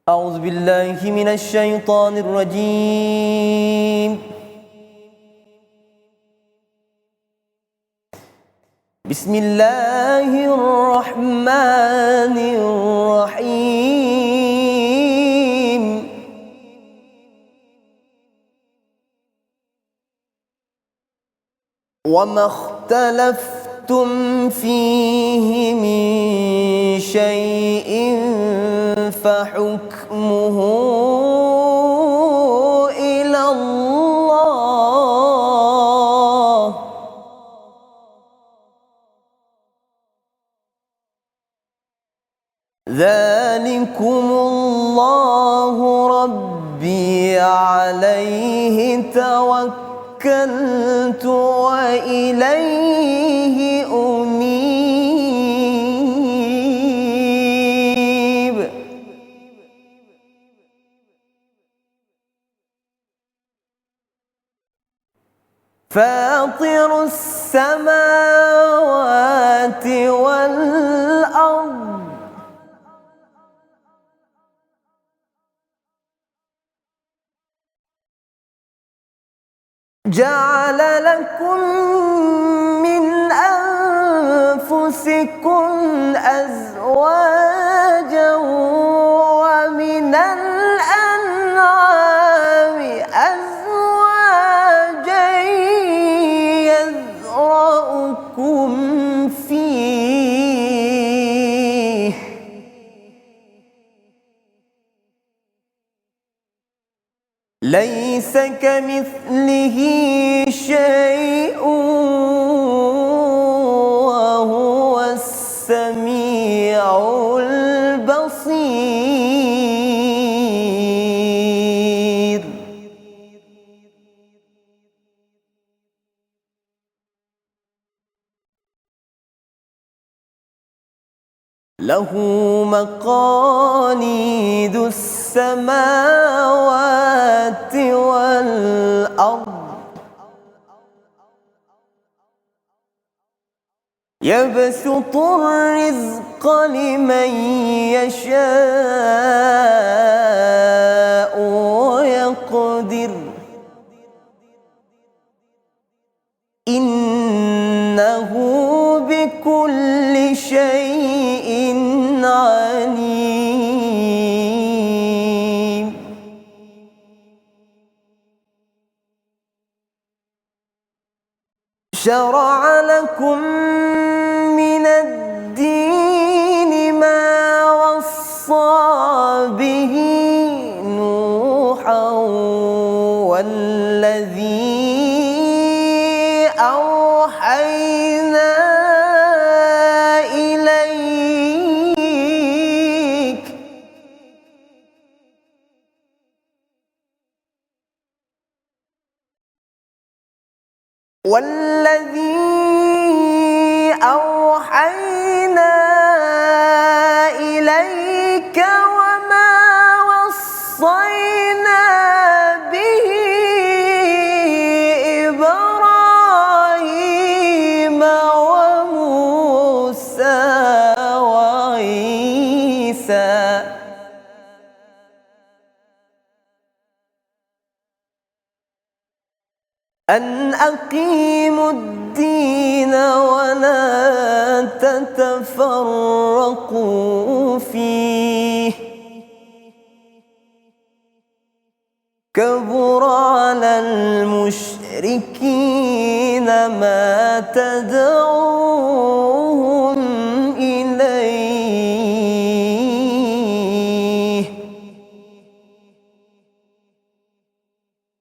أعوذ بالله من الشيطان الرجيم. بسم الله الرحمن الرحيم. وما اختلفتم فيه من شيء فحكمه إلى الله. ذلكم الله ربي عليه توكلت وإليه أنيب. فاطر السماوات والأرض جعل لكم من أنفسكم أزواجا ومن الأنعام أزواجا يذرأكم فيه ليس كمثله شيء وهو السميع البصير. له مقاليد السماوات والأرض يبسط الرزق لمن يشاء ويقدر إنه بكل شيء عليم. شرع لكم من الدين ما وصى به نوحا والذي أوحينا إليك وما وصينا به إبراهيم وموسى وعيسى أن أقيموا الدين ولا تتفرقوا فيه كبر على المشركين ما تدعوهم إليه.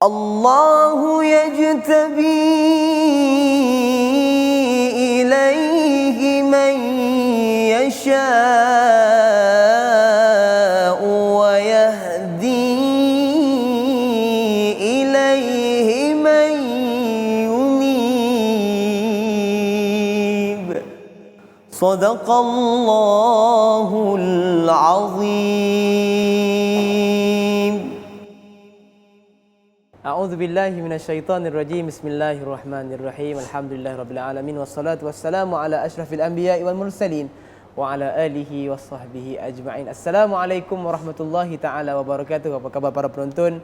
الله يجتبي إليه من يشاء ويهدي إليه من ينيب. صدق الله العظيم. A'udzu billahi minasyaitonir rajim. Bismillahirrahmanirrahim. Alhamdulillahirabbil alamin wassalatu wassalamu ala asyrafil anbiya'i wal mursalin wa ala alihi wa sahbihi ajma'in. Assalamualaikum warahmatullahi taala wabarakatuh. Apa khabar para penonton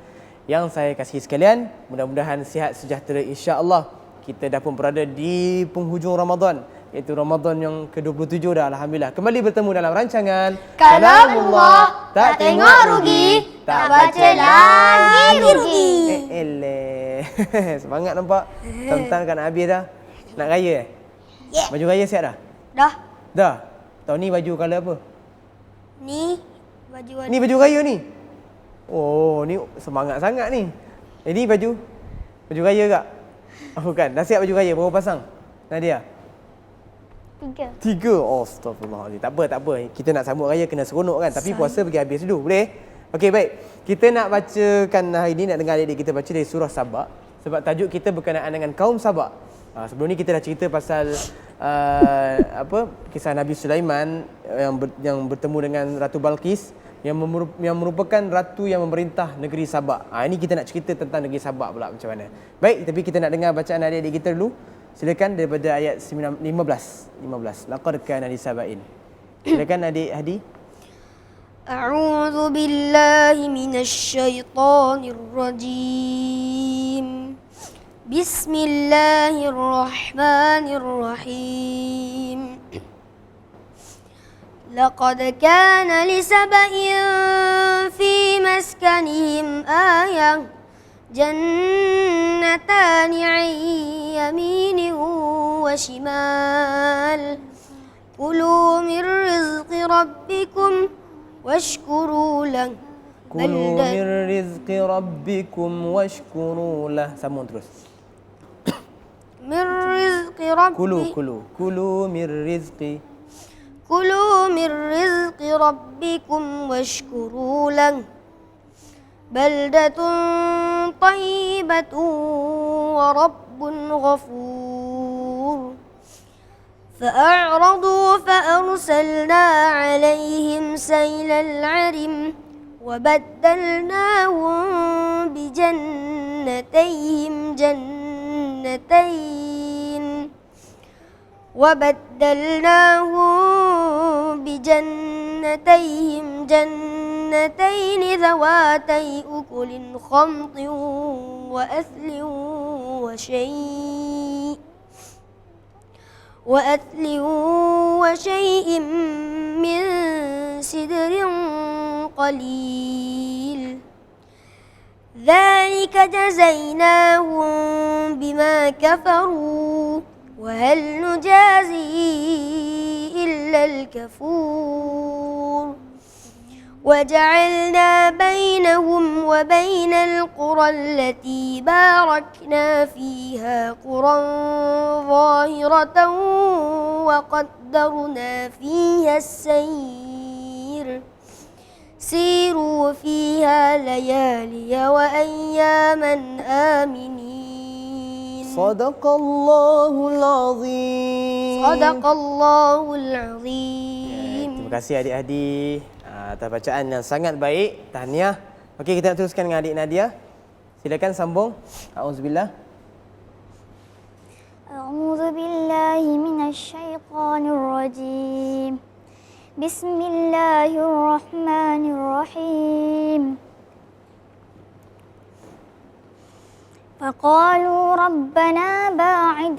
yang saya kasihi sekalian? Mudah-mudahan sihat sejahtera insya-Allah. Kita dah pun berada di penghujung Ramadan, iaitu Ramadan yang ke-27 dah, alhamdulillah. Kembali bertemu dalam rancangan Kalamullah, tak tengok rugi, tak baca lagi rugi. Semangat nampak. Tahun-tahun kan nak habis dah. Nak raya Yeah. Baju raya siap dah? Dah. Dah. Tahun ni baju colour apa? Ni baju Ni baju raya ni. Oh, ni semangat sangat ni. Ini baju raya tak? Oh, bukan. Dah siap baju raya berapa pasang? Nadia? 3. Oh, astagfirullahaladzim. Tak apa. Kita nak sambut raya kena seronok kan. Tapi puasa pergi habis dulu. Boleh? Okey, baik. Kita nak bacakan hari ini, nak dengar adik-adik kita baca dari surah Sabak. Sebab tajuk kita berkenaan dengan kaum Sabak. Sebelum ni kita dah cerita pasal kisah Nabi Sulaiman yang bertemu dengan Ratu Balqis yang merupakan ratu yang memerintah negeri Sabak. Ini kita nak cerita tentang negeri Sabak pula macam mana. Baik, tapi kita nak dengar bacaan adik-adik kita dulu. Silakan daripada ayat 15. Laqad kana li Sabain. Silakan adik Hadi. A'udzu billahi minasy syaithanir rajim. Bismillahirrahmanirrahim. Laqad kana li Saba'in fi maskanihim ayah. جنتان عن يمين وشمال كلوا من رزق ربكم واشكروا له Kulu min rizqi rabbikum washkuru lah. Sambung terus. من رزق ربكم Kulu min rizqi. كلوا من رزق ربكم واشكروا له بلدة طيبة ورب غفور فأعرضوا فأرسلنا عليهم سيل العرم وبدلناهم بجنتين ذواتي أكل خمط وأثل وشيء من سدر قليل ذلك جزيناهم بما كفروا وهل نجازي إلا الكفور وجعلنا بينهم وبين القرى التي باركنا فيها قرى ظاهرة وقدرنا فيها السير سيروا فيها ليالي وأياما آمنين صدق الله العظيم. صدق الله العظيم. Terima kasih adik-adik atas bacaan yang sangat baik. Tahniah. Okey, kita nak teruskan dengan adik Nadia. Silakan sambung. Auzubillah. A'udzu billahi minasy syaithanir rajim. Bismillahirrahmanirrahim. فقالوا ربنا باعد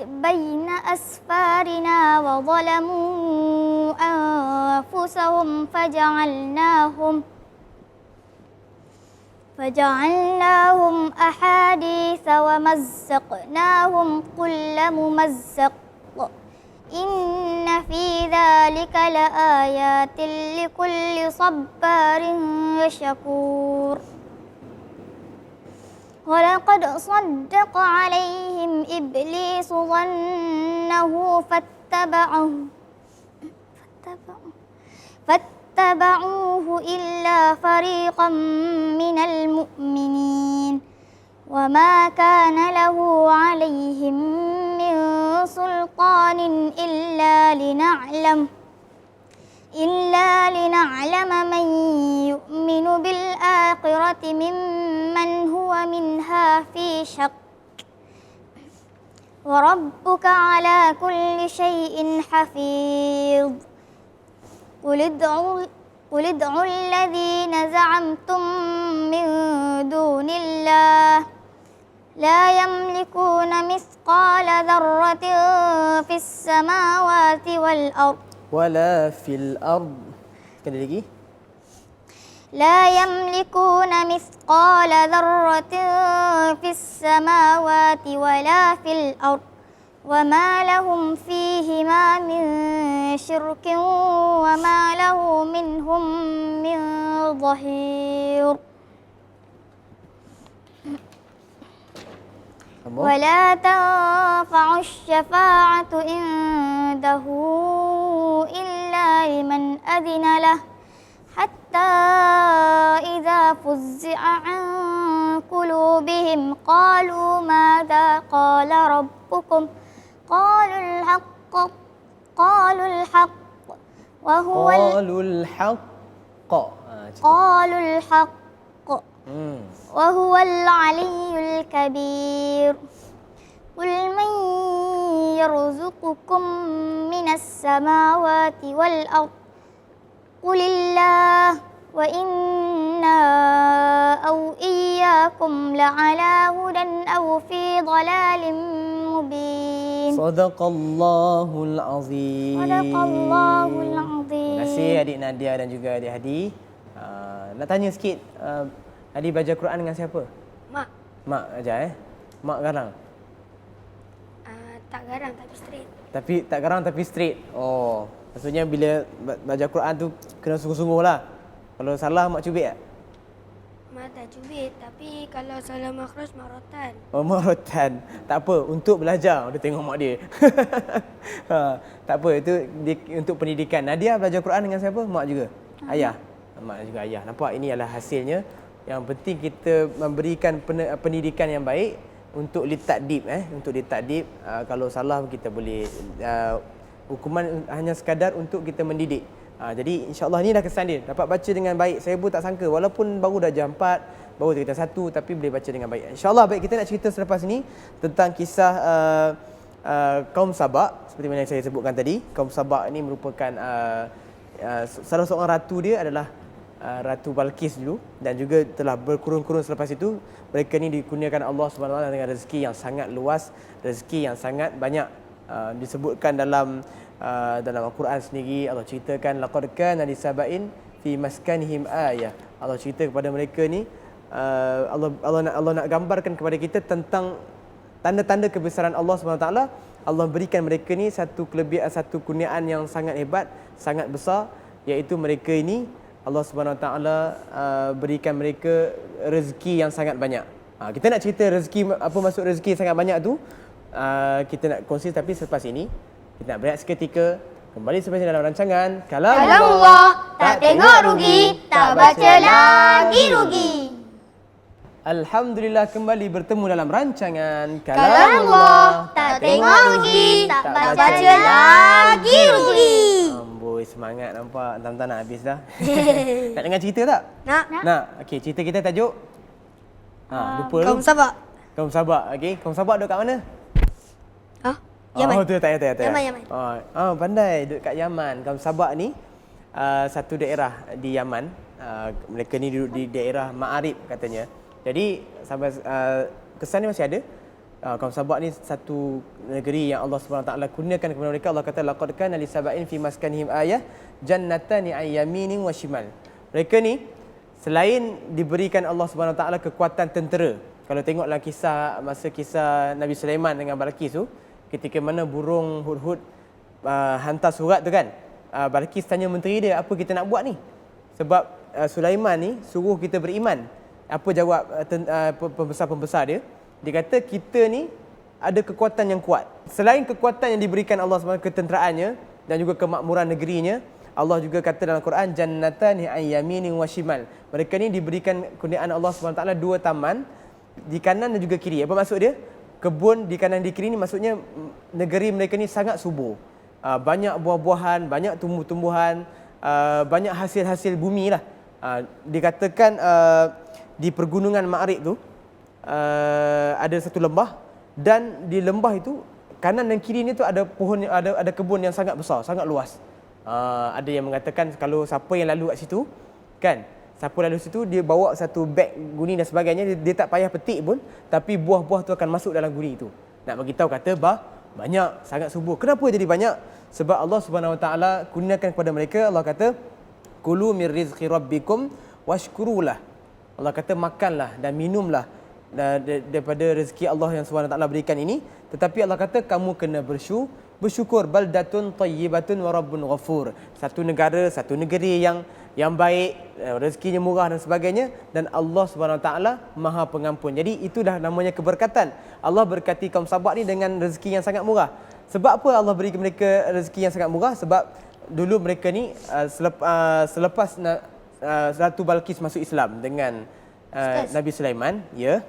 بين أسفارنا وظلموا أنفسهم فجعلناهم أحاديث ومزقناهم كل ممزق إن في ذلك لآيات لكل صبار شكور ولقد صدق عليهم إبليس ظنه فاتبعوه إلا فريقا من المؤمنين وما كان له عليهم من سلطان إلا لنعلم من يؤمن بالآخرة ممن هو منها في شك وربك على كل شيء حفيظ قل ادعوا الذين زعمتم من دون الله لا يملكون مثقال ذرة في السماوات والأرض Wala fil ard. Sekali lagi. لا يملكون مثقال ذرة في السماوات ولا في الأرض وما لهم فيهما من شرك وما له منهم من ظهير Sambung. ولا تنفع الشفاعة عنده إلا لمن أذن له حتى إذا فزع عن قلوبهم قالوا ماذا قال ربكم قالوا الحق وهو Qalul haqq. قالوا الحق Hmm. وهو العلي الكبير قل من يرزقكم من السماوات والأرض قل الله وإنا أو إياكم لعلى هدى أو في ضلال مبين Sadaqallahul azim. صدق الله Terima العظيم. kasih adik Nadia dan juga adik Hadi. Nak tanya sikit, Hadi belajar Quran dengan siapa? Mak. Mak aja Mak garang. Tak garang tapi straight. Tapi tak garang tapi straight. Oh, maksudnya bila belajar Quran tu kena sungguh-sungguh lah. Kalau salah mak cubit tak? Mak tak cubit tapi kalau salah makhraj mak rotan. Oh, mak rotan. Tak apa, untuk belajar. Dia tengok mak dia. Tak apa, itu untuk pendidikan. Nadia belajar Quran dengan siapa? Mak juga? Ayah? Mak juga ayah. Nampak, ini adalah hasilnya. Yang penting kita memberikan pendidikan yang baik untuk litakdib. Untuk litakdib, kalau salah kita boleh... hukuman hanya sekadar untuk kita mendidik. Jadi insya-Allah inilah kesan dia. Dapat baca dengan baik. Saya pun tak sangka walaupun baru dah jam 4, baru kita 1 tapi boleh baca dengan baik. Insya-Allah baik, kita nak cerita selepas ini tentang kisah kaum Sabak seperti mana yang saya sebutkan tadi. Kaum Sabak ini merupakan salah seorang ratu, dia adalah Ratu Balqis dulu, dan juga telah berkurun-kurun selepas itu. Mereka ni dikurniakan Allah SWT dengan rezeki yang sangat luas, rezeki yang sangat banyak. Disebutkan dalam Al-Quran sendiri, Allah ceritakan laqad kana li saba'in fi maskanihim ayah. Allah cerita kepada mereka ni, Allah nak gambarkan kepada kita tentang tanda-tanda kebesaran Allah SWT. Allah berikan mereka ni satu kelebihan, satu kurniaan yang sangat hebat, sangat besar, iaitu mereka ini Allah SWT berikan mereka rezeki yang sangat banyak. Kita nak cerita rezeki, apa maksud rezeki sangat banyak tu, kita nak kongsi, tapi selepas ini kita nak berehat seketika. Kembali selepas ini dalam rancangan Kalam Allah tak tengok rugi, tak baca lagi rugi. Alhamdulillah, kembali bertemu dalam rancangan Kalam Allah tak tengok rugi, tak baca lagi rugi. Amboi, semangat nampak. Entah-entah nak habis dah. Nak dengar cerita tak? Nak. Okey, cerita kita tajuk lupa Kaum tu. Sabak. Kaum Sabak. Okey, kaum Sabak duduk kat mana? Yaman. Oh, tu tak payah. Yaman. Pandai duduk kat Yaman. Kaum Sabak ni satu daerah di Yaman. Mereka ni duduk di daerah Ma'arib katanya. Jadi sampai kesan ni masih ada. Kaum Sabak ni satu negeri yang Allah SWT kurniakan kepada mereka. Allah kata laqad kana li saba'in fi maskanihim ayah jannatani an yaminin wa shimal. Mereka ni selain diberikan Allah SWT kekuatan tentera. Kalau tengoklah kisah Nabi Sulaiman dengan Balqis tu, ketika mana burung hudhud hantar surat tu kan, Balqis tanya menteri dia, apa kita nak buat ni? Sebab Sulaiman ni suruh kita beriman. Apa jawab pembesar-pembesar dia? Dia kata kita ni ada kekuatan yang kuat. Selain kekuatan yang diberikan Allah SWT, ketenteraannya dan juga kemakmuran negerinya, Allah juga kata dalam Quran, jannatan an yaminin wa shimal. Mereka ni diberikan kurniaan Allah SWT 2 taman di kanan dan juga kiri. Apa maksud dia? Kebun di kanan di kiri ni maksudnya negeri mereka ni sangat subur. Banyak buah-buahan, banyak tumbuh-tumbuhan, banyak hasil-hasil bumi lah. Dikatakan di pergunungan Ma'arib tu ada satu lembah Dan di lembah itu kanan dan kiri ni tu ada pohon, ada kebun yang sangat besar, sangat luas. Ada yang mengatakan kalau siapa yang lalu kat situ kan, siapa lalu situ dia bawa satu beg guni dan sebagainya, dia tak payah petik pun, tapi buah-buah tu akan masuk dalam guni itu. Nak bagi tahu kata banyak, sangat subur. Kenapa jadi banyak? Sebab Allah Subhanahu Wa Taala kurniakan kepada mereka. Allah kata kulu mir rizqi rabbikum washkurulah. Allah kata makanlah dan minumlah daripada rezeki Allah yang Subhanahu Wa Taala berikan ini, tetapi Allah kata kamu kena bersyukur. Baldatun tayyibatun wa rabbun ghafur. Satu negara, satu negeri yang baik, rezekinya murah dan sebagainya, dan Allah Subhanahu Wa Taala Maha Pengampun. Jadi itu dah namanya keberkatan. Allah berkati kaum Sabak ni dengan rezeki yang sangat murah. Sebab apa Allah beri mereka rezeki yang sangat murah? Sebab dulu mereka ni selepas Ratu Balqis masuk Islam dengan Nabi Sulaiman, ya.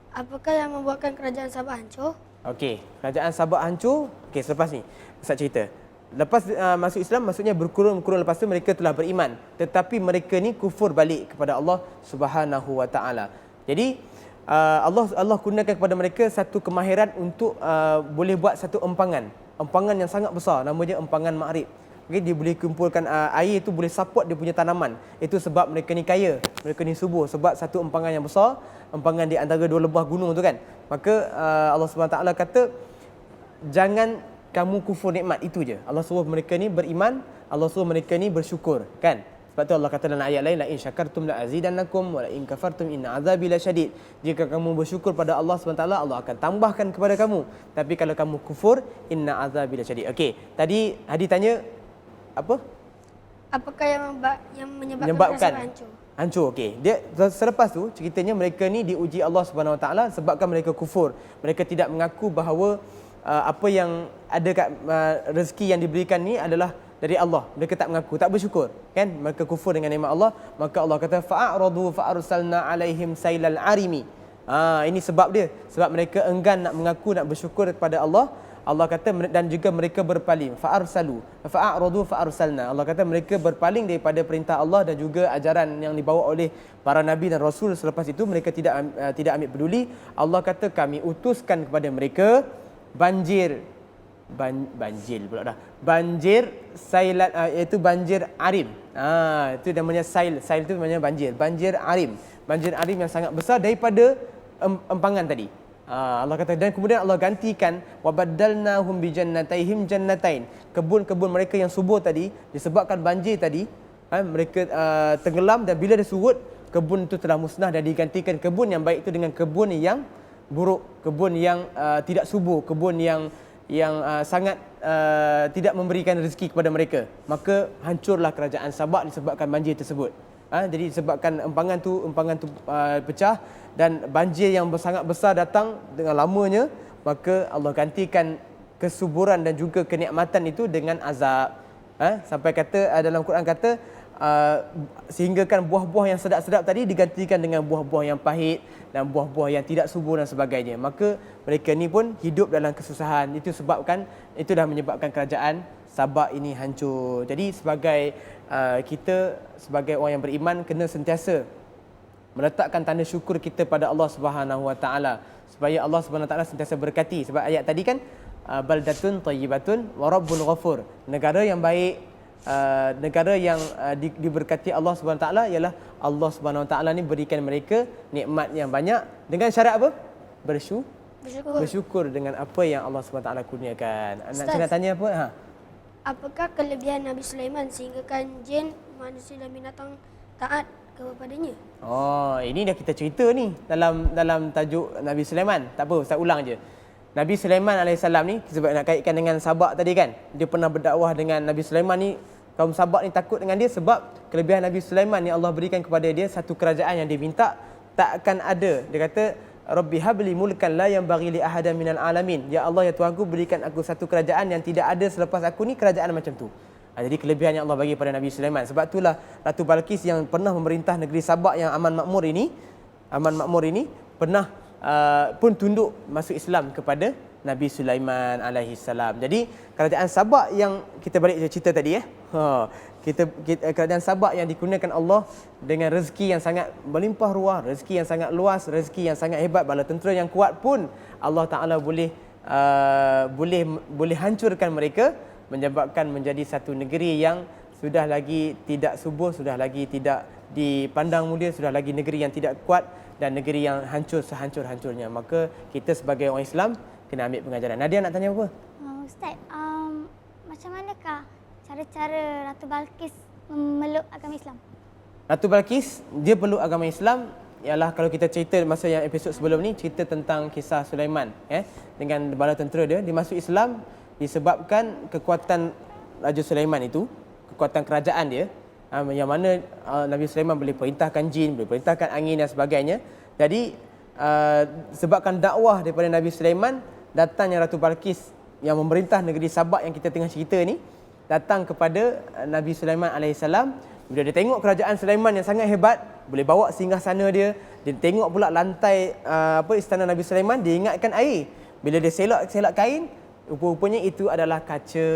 Apakah yang membuatkan kerajaan Sabah hancur? Okey, kerajaan Sabak hancur. Okey, selepas ni Ustaz cerita. Lepas masuk Islam, maksudnya berkurun lepas tu mereka telah beriman, tetapi mereka ni kufur balik kepada Allah Subhanahu Wa Taala. Jadi Allah kurniakan kepada mereka satu kemahiran untuk boleh buat satu empangan yang sangat besar, namanya empangan Ma'rib. Okay, dia boleh kumpulkan air itu, boleh support dia punya tanaman. Itu sebab mereka ni kaya, mereka ni subur, sebab satu empangan yang besar, empangan di antara dua lebah gunung tu kan. Maka Allah SWT kata jangan kamu kufur nikmat, itu je. Allah suruh mereka ni beriman, Allah suruh mereka ni bersyukur kan. Sebab tu Allah kata dalam ayat lain, la in syakartum la azidannakum wa la in kafartum inna azabi lasyadid. Jika kamu bersyukur pada Allah SWT, Allah akan tambahkan kepada kamu. Tapi kalau kamu kufur, inna azabi lasyadid. Okey, tadi Hadi tanya apa? Apakah yang menyebabkan hancur? Okey. Dia selepas tu ceritanya mereka ni diuji Allah Subhanahu Wa Taala sebabkan mereka kufur. Mereka tidak mengaku bahawa apa yang ada kat rezeki yang diberikan ni adalah dari Allah. Mereka tak mengaku, tak bersyukur, kan? Mereka kufur dengan nikmat Allah. Maka Allah kata fa'aradu fa'arsalna alaihim sailal arimi. Ini sebab dia. Sebab mereka enggan nak mengaku, nak bersyukur kepada Allah. Allah kata dan juga mereka berpaling, fa'aradu fa'arsalna. Allah kata mereka berpaling daripada perintah Allah dan juga ajaran yang dibawa oleh para nabi dan rasul. Selepas itu mereka tidak ambil peduli. Allah kata kami utuskan kepada mereka banjir sailat, iaitu banjir arim. Itu namanya sail itu namanya banjir arim yang sangat besar daripada empangan tadi. Allah kata, dan kemudian Allah gantikan wabaddalnahum bijannataihim jannatain. Kebun-kebun mereka yang subur tadi disebabkan banjir tadi, mereka tenggelam, dan bila dia surut, kebun itu telah musnah dan digantikan kebun yang baik itu dengan kebun yang buruk, kebun yang tidak subur, kebun yang sangat tidak memberikan rezeki kepada mereka. Maka hancurlah kerajaan Sabak disebabkan banjir tersebut. Jadi disebabkan empangan tu pecah dan banjir yang sangat besar datang dengan lamanya, maka Allah gantikan kesuburan dan juga kenikmatan itu dengan azab. Sampai kata dalam Quran kata sehinggakan buah-buah yang sedap-sedap tadi digantikan dengan buah-buah yang pahit dan buah-buah yang tidak subur dan sebagainya. Maka mereka ni pun hidup dalam kesusahan. Itu dah menyebabkan kerajaan Sabak ini hancur. Jadi sebagai kita sebagai orang yang beriman kena sentiasa meletakkan tanda syukur kita pada Allah Subhanahu Wa Taala supaya Allah Subhanahu Wa Taala sentiasa berkati. Sebab ayat tadi kan baldatun tayyibatun wa rabbun ghafur. Negara yang baik, negara yang diberkati Allah Subhanahu Wa Taala ialah Allah Subhanahu Wa Taala ni berikan mereka nikmat yang banyak dengan syarat apa? Bersyukur dengan apa yang Allah Subhanahu Wa Taala kurniakan. Nak tanya apa? Apakah kelebihan Nabi Sulaiman sehinggakan jin, manusia dan binatang taat kepadanya? Ini dah kita cerita ni dalam tajuk Nabi Sulaiman. Tak apa, Ustaz ulang je. Nabi Sulaiman AS ni, sebab nak kaitkan dengan Sabak tadi kan, dia pernah berdakwah dengan Nabi Sulaiman ni. Kaum Sabak ni takut dengan dia sebab kelebihan Nabi Sulaiman ni Allah berikan kepada dia satu kerajaan yang dia minta tak akan ada. Dia kata Rabbi habli mulkan la yanbaghi li ahadan minal alamin. Ya Allah, ya Tuhanku, berikan aku satu kerajaan yang tidak ada selepas aku ni, kerajaan macam tu. Jadi kelebihan yang Allah bagi pada Nabi Sulaiman. Sebab itulah Ratu Balqis yang pernah memerintah negeri Sabak yang aman makmur ini pernah pun tunduk masuk Islam kepada Nabi Sulaiman alaihi salam. Jadi kerajaan Sabak yang kita balik cerita tadi kerajaan Sabak yang digunakan Allah dengan rezeki yang sangat berlimpah ruah, rezeki yang sangat luas, rezeki yang sangat hebat, bala tentera yang kuat pun Allah Taala boleh hancurkan mereka, menyebabkan menjadi satu negeri yang sudah lagi tidak subur, sudah lagi tidak dipandang mulia, sudah lagi negeri yang tidak kuat dan negeri yang hancur sehancur-hancurnya. Maka kita sebagai orang Islam kena ambil pengajaran. Nadia nak tanya apa? Ustaz, macam manakah cara-cara Ratu Balqis memeluk agama Islam? Ratu Balqis dia peluk agama Islam ialah kalau kita cerita masa yang episod sebelum ni cerita tentang kisah Sulaiman dengan bala tentera dia masuk Islam disebabkan kekuatan Raja Sulaiman itu, kekuatan kerajaan dia yang mana Nabi Sulaiman boleh perintahkan jin, boleh perintahkan angin dan sebagainya. Jadi sebabkan dakwah daripada Nabi Sulaiman, datangnya Ratu Balqis yang memerintah negeri Sabak yang kita tengah cerita ni datang kepada Nabi Sulaiman alaihissalam. Bila dia tengok kerajaan Sulaiman yang sangat hebat, boleh bawa singgahsana dia tengok pula lantai istana Nabi Sulaiman, dia ingatkan air. Bila dia selak kain, rupa-rupanya itu adalah kaca.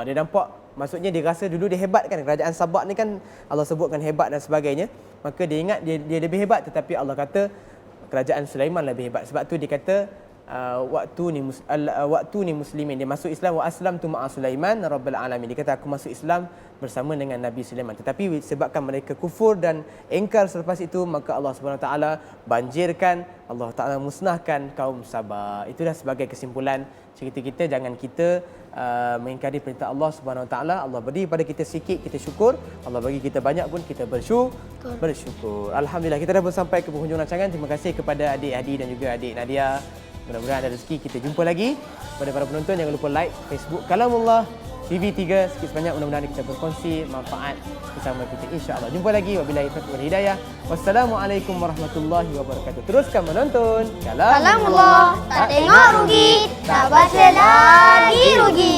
Dia nampak, maksudnya dia rasa dulu dia hebat kan, kerajaan Sabak ni kan Allah sebutkan hebat dan sebagainya. Maka dia ingat dia lebih hebat, tetapi Allah kata kerajaan Sulaiman lebih hebat. Sebab tu dia kata waktu ni muslimin, dia masuk Islam, wa aslamtu ma'a Sulaiman rabbil alamin. Dia kata aku masuk Islam bersama dengan Nabi Sulaiman. Tetapi sebabkan mereka kufur dan engkar selepas itu, maka Allah Subhanahu Wa Taala banjirkan, Allah Taala musnahkan kaum Sabak. Itulah sebagai kesimpulan cerita kita. Jangan kita mengingkari perintah Allah Subhanahu Wa Taala. Allah beri pada kita sikit, kita syukur. Allah bagi kita banyak pun kita bersyukur. Alhamdulillah, kita dah sampai ke penghujung rancangan. Terima kasih kepada adik Hadi dan juga adik Nadia. Mudah-mudahan ada rezeki kita jumpa lagi. Kepada para penonton, jangan lupa like Facebook Kalamullah TV3 sikit sebanyak. Mudah-mudahan kita berkongsi manfaat bersama kita, insya-Allah. Jumpa lagi. Wabillahi taufiq wal hidayah. Wassalamualaikum warahmatullahi wabarakatuh. Teruskan menonton Kalamullah, tak tengok rugi, tak baca lagi rugi.